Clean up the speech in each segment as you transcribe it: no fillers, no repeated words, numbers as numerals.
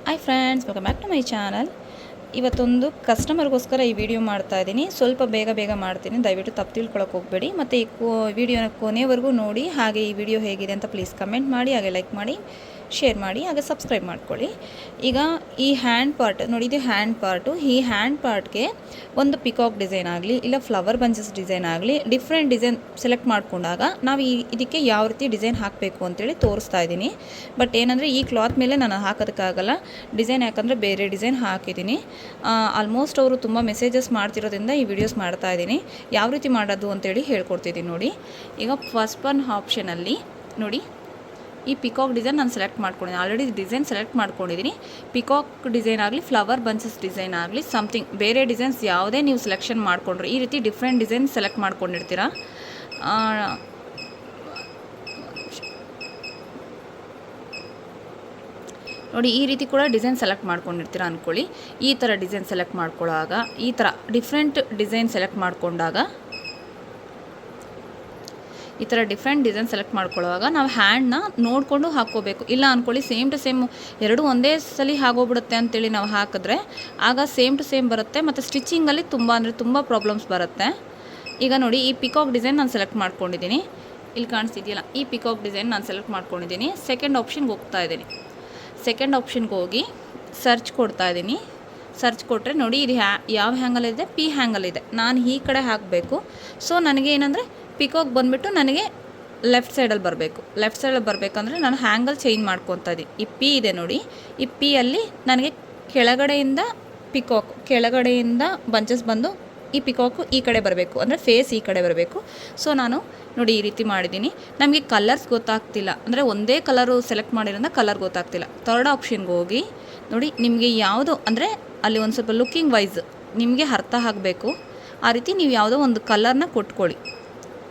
Hi friends, welcome back to my channel. ಇವತ್ತೊಂದು ಕಸ್ಟಮರ್ಗೋಸ್ಕರ ಈ ವಿಡಿಯೋ ಮಾಡ್ತಾ ಇದ್ದೀನಿ. ಸ್ವಲ್ಪ ಬೇಗ ಮಾಡ್ತೀನಿ, ದಯವಿಟ್ಟು ತಪ್ಪು ತಿಳ್ಕೊಳಕ್ಕೆ ಹೋಗಬೇಡಿ. ಮತ್ತು ಈ ವಿಡಿಯೋನ ಕೊನೆವರೆಗೂ ನೋಡಿ. ಹಾಗೆ ಈ ವಿಡಿಯೋ ಹೇಗಿದೆ ಅಂತ ಪ್ಲೀಸ್ ಕಮೆಂಟ್ ಮಾಡಿ, ಹಾಗೆ ಲೈಕ್ ಮಾಡಿ, ಶೇರ್ ಮಾಡಿ, ಹಾಗೆ ಸಬ್ಸ್ಕ್ರೈಬ್ ಮಾಡ್ಕೊಳ್ಳಿ. ಈಗ ಈ ಹ್ಯಾಂಡ್ ಪಾರ್ಟ್ ನೋಡಿ, ಇದು ಹ್ಯಾಂಡ್ ಪಾರ್ಟು. ಈ ಹ್ಯಾಂಡ್ ಪಾರ್ಟ್ಗೆ ಒಂದು ಪಿಕಾಕ್ ಡಿಸೈನ್ ಆಗಲಿ ಇಲ್ಲ ಫ್ಲವರ್ ಬಂಚಸ್ ಡಿಸೈನ್ ಆಗಲಿ ಡಿಫ್ರೆಂಟ್ ಡಿಸೈನ್ ಸೆಲೆಕ್ಟ್ ಮಾಡ್ಕೊಂಡಾಗ ನಾವು ಇದಕ್ಕೆ ಯಾವ ರೀತಿ ಡಿಸೈನ್ ಹಾಕಬೇಕು ಅಂತೇಳಿ ತೋರಿಸ್ತಾ ಇದ್ದೀನಿ. ಬಟ್ ಏನಂದರೆ ಈ ಕ್ಲಾತ್ ಮೇಲೆ ನಾನು ಹಾಕೋದಕ್ಕಾಗಲ್ಲ ಡಿಸೈನ್, ಯಾಕಂದರೆ ಬೇರೆ ಡಿಸೈನ್ ಹಾಕಿದ್ದೀನಿ. ಆಲ್ಮೋಸ್ಟ್ ಅವರು ತುಂಬ ಮೆಸೇಜಸ್ ಮಾಡ್ತಿರೋದ್ರಿಂದ ಈ ವಿಡಿಯೋಸ್ ಮಾಡ್ತಾ ಇದ್ದೀನಿ. ಯಾವ ರೀತಿ ಮಾಡೋದು ಅಂತೇಳಿ ಹೇಳ್ಕೊಡ್ತಿದ್ದೀನಿ ನೋಡಿ. ಈಗ ಫಸ್ಟ್ ಒನ್ ಆಪ್ಷನಲ್ಲಿ ನೋಡಿ, ಈ ಪಿಕಾಕ್ ಡಿಸೈನ್ ನಾನು ಸೆಲೆಕ್ಟ್ ಮಾಡ್ಕೊಂಡಿದ್ದೀನಿ. ಆಲ್ರೆಡಿ ಡಿಸೈನ್ ಸೆಲೆಕ್ಟ್ ಮಾಡ್ಕೊಂಡಿದ್ದೀನಿ. ಪಿಕಾಕ್ ಡಿಸೈನ್ ಆಗಲಿ ಫ್ಲವರ್ ಬಂಚಸ್ ಡಿಸೈನ್ ಆಗಲಿ ಸಮಥಿಂಗ್ ಬೇರೆ ಡಿಸೈನ್ಸ್ ಯಾವುದೇ ನೀವು ಸೆಲೆಕ್ಷನ್ ಮಾಡಿಕೊಂಡ್ರೆ ಈ ರೀತಿ ಡಿಫ್ರೆಂಟ್ ಡಿಸೈನ್ ಸೆಲೆಕ್ಟ್ ಮಾಡ್ಕೊಂಡಿರ್ತೀರ. ನೋಡಿ, ಈ ರೀತಿ ಕೂಡ ಡಿಸೈನ್ ಸೆಲೆಕ್ಟ್ ಮಾಡ್ಕೊಂಡಿರ್ತೀರ ಅಂದ್ಕೊಳ್ಳಿ. ಈ ಥರ ಡಿಸೈನ್ ಸೆಲೆಕ್ಟ್ ಮಾಡ್ಕೊಳ್ಳೋವಾಗ ಈ ಥರ ಡಿಫ್ರೆಂಟ್ ಡಿಸೈನ್ ಸೆಲೆಕ್ಟ್ ಮಾಡ್ಕೊಂಡಾಗ ಈ ಥರ ಡಿಫ್ರೆಂಟ್ ಡಿಸೈನ್ ಸೆಲೆಕ್ಟ್ ಮಾಡ್ಕೊಳ್ಳೋವಾಗ ನಾವು ಹ್ಯಾಂಡ್ನ ನೋಡಿಕೊಂಡು ಹಾಕ್ಕೋಬೇಕು. ಇಲ್ಲ ಅಂದ್ಕೊಳ್ಳಿ ಸೇಮ್ ಟು ಸೇಮ್ ಎರಡು ಒಂದೇ ಸಲ ಆಗೋಗ್ಬಿಡುತ್ತೆ ಅಂತೇಳಿ ನಾವು ಹಾಕಿದ್ರೆ ಆಗ ಸೇಮ್ ಟು ಸೇಮ್ ಬರುತ್ತೆ, ಮತ್ತು ಸ್ಟಿಚಿಂಗಲ್ಲಿ ತುಂಬ ಪ್ರಾಬ್ಲಮ್ಸ್ ಬರುತ್ತೆ. ಈಗ ನೋಡಿ, ಈ ಪಿಕಾಕ್ ಡಿಸೈನ್ ನಾನು ಸೆಲೆಕ್ಟ್ ಮಾಡ್ಕೊಂಡಿದ್ದೀನಿ. ಇಲ್ಲಿ ಕಾಣಿಸ್ತಿದೆಯಲ್ಲ, ಈ ಪಿಕಾಕ್ ಡಿಸೈನ್ ನಾನು ಸೆಲೆಕ್ಟ್ ಮಾಡ್ಕೊಂಡಿದ್ದೀನಿ. ಸೆಕೆಂಡ್ ಆಪ್ಷನ್ಗೆ ಹೋಗ್ತಾ ಇದ್ದೀನಿ. ಸೆಕೆಂಡ್ ಆಪ್ಷನ್ಗೆ ಹೋಗಿ ಸರ್ಚ್ ಕೊಡ್ತಾ ಇದ್ದೀನಿ. ಸರ್ಚ್ ಕೊಟ್ಟರೆ ನೋಡಿ, ಇದು ಯಾವ ಹ್ಯಾಂಗಲಿದೆ, ಪಿ ಹ್ಯಾಂಗಲಿದೆ. ನಾನು ಈ ಕಡೆ ಹಾಕಬೇಕು. ಸೊ ನನಗೆ ಏನಂದರೆ ಪಿಕಾಕ್ ಬಂದುಬಿಟ್ಟು ನನಗೆ ಲೆಫ್ಟ್ ಸೈಡಲ್ಲಿ ಬರಬೇಕು. ಲೆಫ್ಟ್ ಸೈಡಲ್ಲಿ ಬರಬೇಕಂದ್ರೆ ನಾನು ಹ್ಯಾಂಗಲ್ ಚೇಂಜ್ ಮಾಡ್ಕೊತಾ ಇದ್ದೀನಿ. ಈ ಪಿ ಇದೆ ನೋಡಿ, ಈ ಪಿಯಲ್ಲಿ ನನಗೆ ಕೆಳಗಡೆಯಿಂದ ಪಿಕಾಕ್, ಕೆಳಗಡೆಯಿಂದ ಬಂಚಸ್ ಬಂದು ಈ ಪಿಕಾಕು ಈ ಕಡೆ ಬರಬೇಕು, ಅಂದರೆ ಫೇಸ್ ಈ ಕಡೆ ಬರಬೇಕು. ಸೊ ನಾನು ನೋಡಿ ಈ ರೀತಿ ಮಾಡಿದ್ದೀನಿ. ನಮಗೆ ಕಲರ್ಸ್ ಗೊತ್ತಾಗ್ತಿಲ್ಲ, ಅಂದರೆ ಒಂದೇ ಕಲರು ಸೆಲೆಕ್ಟ್ ಮಾಡಿರೋದ್ರಿಂದ ಕಲರ್ ಗೊತ್ತಾಗ್ತಿಲ್ಲ. ಥರ್ಡ್ ಆಪ್ಷನ್ಗೆ ಹೋಗಿ ನೋಡಿ, ನಿಮಗೆ ಯಾವುದು ಅಂದರೆ ಅಲ್ಲಿ ಒಂದು ಸ್ವಲ್ಪ ಲುಕ್ಕಿಂಗ್ ವೈಸ್ ನಿಮಗೆ ಅರ್ಥ ಆಗಬೇಕು. ಆ ರೀತಿ ನೀವು ಯಾವುದೋ ಒಂದು ಕಲರ್ನ ಕೊಟ್ಕೊಳ್ಳಿ.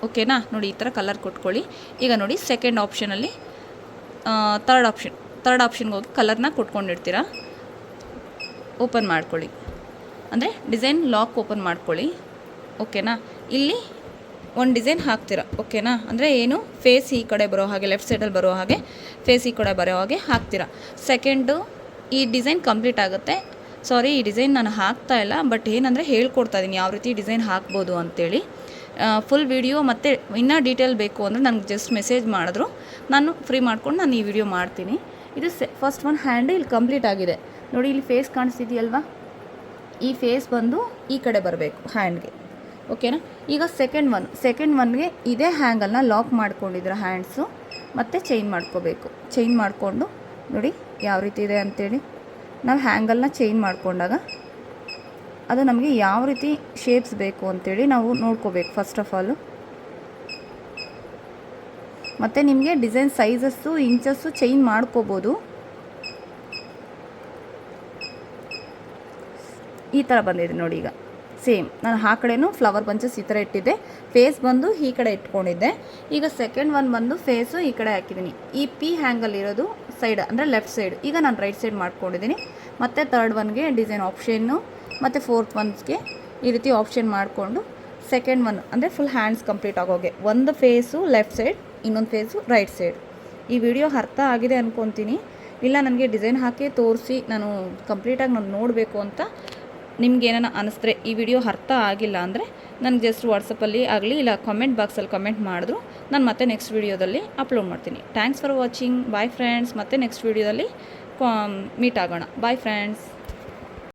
ಓಕೆನಾ? ನೋಡಿ, ಈ ಥರ ಕಲರ್ ಕೊಟ್ಕೊಳ್ಳಿ. ಈಗ ನೋಡಿ, ಸೆಕೆಂಡ್ ಆಪ್ಷನಲ್ಲಿ ಥರ್ಡ್ ಆಪ್ಷನ್ಗೆ ಹೋಗಿ ಕಲರ್ನ ಕೊಟ್ಕೊಂಡಿರ್ತೀರ. ಓಪನ್ ಮಾಡ್ಕೊಳ್ಳಿ, ಅಂದರೆ ಡಿಸೈನ್ ಲಾಕ್ ಓಪನ್ ಮಾಡ್ಕೊಳ್ಳಿ. ಓಕೆನಾ? ಇಲ್ಲಿ ಒಂದು ಡಿಸೈನ್ ಹಾಕ್ತೀರಾ. ಓಕೆನಾ? ಅಂದರೆ ಏನು, ಫೇಸ್ ಈ ಕಡೆ ಬರೋ ಹಾಗೆ, ಲೆಫ್ಟ್ ಸೈಡಲ್ಲಿ ಬರೋ ಹಾಗೆ, ಫೇಸ್ ಈ ಕಡೆ ಬರೋ ಹಾಗೆ ಹಾಕ್ತೀರಾ. ಸೆಕೆಂಡು ಈ ಡಿಸೈನ್ ಕಂಪ್ಲೀಟ್ ಆಗುತ್ತೆ. ಸಾರಿ, ಈ ಡಿಸೈನ್ ನಾನು ಹಾಕ್ತಾ ಇಲ್ಲ, ಬಟ್ ಏನಂದರೆ ಹೇಳ್ಕೊಡ್ತಾ ಇದ್ದೀನಿ ಯಾವ ರೀತಿ ಡಿಸೈನ್ ಹಾಕ್ಬೋದು ಅಂತೇಳಿ. ಫುಲ್ ವಿಡಿಯೋ ಮತ್ತು ಇನ್ನೂ ಡೀಟೇಲ್ ಬೇಕು ಅಂದರೆ ನನಗೆ ಜಸ್ಟ್ ಮೆಸೇಜ್ ಮಾಡಿದ್ರು, ನಾನು ಫ್ರೀ ಮಾಡ್ಕೊಂಡು ನಾನು ಈ ವಿಡಿಯೋ ಮಾಡ್ತೀನಿ. ಇದು ಫಸ್ಟ್ ಒನ್ ಹ್ಯಾಂಡ್ ಇಲ್ಲಿ ಕಂಪ್ಲೀಟ್ ಆಗಿದೆ ನೋಡಿ. ಇಲ್ಲಿ ಫೇಸ್ ಕಾಣಿಸ್ತಿದೆಯಲ್ವಾ, ಈ ಫೇಸ್ ಬಂದು ಈ ಕಡೆ ಬರಬೇಕು ಹ್ಯಾಂಡ್ಗೆ. ಓಕೆನಾ? ಈಗ ಸೆಕೆಂಡ್ ಒನ್ಗೆ ಇದೇ ಹ್ಯಾಂಗಲ್ನ ಲಾಕ್ ಮಾಡ್ಕೊಂಡಿದ್ರೆ ಹ್ಯಾಂಡ್ಸು ಮತ್ತು ಚೈನ್ ಮಾಡ್ಕೋಬೇಕು. ಚೈನ್ ಮಾಡಿಕೊಂಡು ನೋಡಿ ಯಾವ ರೀತಿ ಇದೆ ಅಂಥೇಳಿ. ನಾವು ಹ್ಯಾಂಗಲ್ನ ಚೈನ್ ಮಾಡಿಕೊಂಡಾಗ ಅದು ನಮಗೆ ಯಾವ ರೀತಿ ಶೇಪ್ಸ್ ಬೇಕು ಅಂಥೇಳಿ ನಾವು ನೋಡ್ಕೋಬೇಕು ಫಸ್ಟ್ ಆಫ್ ಆಲು. ಮತ್ತು ನಿಮಗೆ ಡಿಸೈನ್ ಸೈಜಸ್ಸು ಇಂಚಸ್ಸು ಚೇಂಜ್ ಮಾಡ್ಕೋಬೋದು. ಈ ಥರ ಬಂದಿದೆ ನೋಡಿ. ಈಗ ಸೇಮ್ ನಾನು ಆ ಕಡೆನೂ ಫ್ಲವರ್ ಬಂಚಸ್ ಈ ಥರ ಇಟ್ಟಿದ್ದೆ, ಫೇಸ್ ಬಂದು ಈ ಕಡೆ ಇಟ್ಕೊಂಡಿದ್ದೆ. ಈಗ ಸೆಕೆಂಡ್ ಒನ್ ಬಂದು ಫೇಸು ಈ ಕಡೆ ಹಾಕಿದ್ದೀನಿ. ಈ ಪಿ ಹ್ಯಾಂಗಲ್ ಇರೋದು ಸೈಡ್ ಅಂದರೆ ಲೆಫ್ಟ್ ಸೈಡ್. ಈಗ ನಾನು ರೈಟ್ ಸೈಡ್ ಮಾಡ್ಕೊಂಡಿದ್ದೀನಿ. ಮತ್ತು ಥರ್ಡ್ ಒನ್ಗೆ ಡಿಸೈನ್ ಆಪ್ಷನ್ನು, ಮತ್ತು ಫೋರ್ತ್ ಒನ್ಸ್ಗೆ ಈ ರೀತಿ ಆಪ್ಷನ್ ಮಾಡಿಕೊಂಡು ಸೆಕೆಂಡ್ ಒನ್ ಅಂದರೆ ಫುಲ್ ಹ್ಯಾಂಡ್ಸ್ ಕಂಪ್ಲೀಟ್ ಆಗೋಗೆ ಒಂದು ಫೇಸು ಲೆಫ್ಟ್ ಸೈಡ್, ಇನ್ನೊಂದು ಫೇಸು ರೈಟ್ ಸೈಡ್. ಈ ವಿಡಿಯೋ ಅರ್ಥ ಆಗಿದೆ ಅಂದ್ಕೊತೀನಿ. ಇಲ್ಲ ನನಗೆ ಡಿಸೈನ್ ಹಾಕಿ ತೋರಿಸಿ ನಾನು ಕಂಪ್ಲೀಟಾಗಿ ನಾನು ನೋಡಬೇಕು ಅಂತ ನಿಮ್ಗೆ ಏನಾನ ಅನ್ನಿಸಿದ್ರೆ, ಈ ವಿಡಿಯೋ ಅರ್ಥ ಆಗಿಲ್ಲ ಅಂದರೆ ನನಗೆ ಜಸ್ಟ್ ವಾಟ್ಸಪ್ಪಲ್ಲಿ ಆಗಲಿ ಇಲ್ಲ ಕಮೆಂಟ್ ಬಾಕ್ಸಲ್ಲಿ ಕಮೆಂಟ್ ಮಾಡಿದ್ರು ನಾನು ಮತ್ತೆ ನೆಕ್ಸ್ಟ್ ವಿಡಿಯೋದಲ್ಲಿ ಅಪ್ಲೋಡ್ ಮಾಡ್ತೀನಿ. Thanks for watching. Bye friends. ಮತ್ತೆ ನೆಕ್ಸ್ಟ್ ವಿಡಿಯೋದಲ್ಲಿ ಮೀಟ್ ಆಗೋಣ. Bye friends.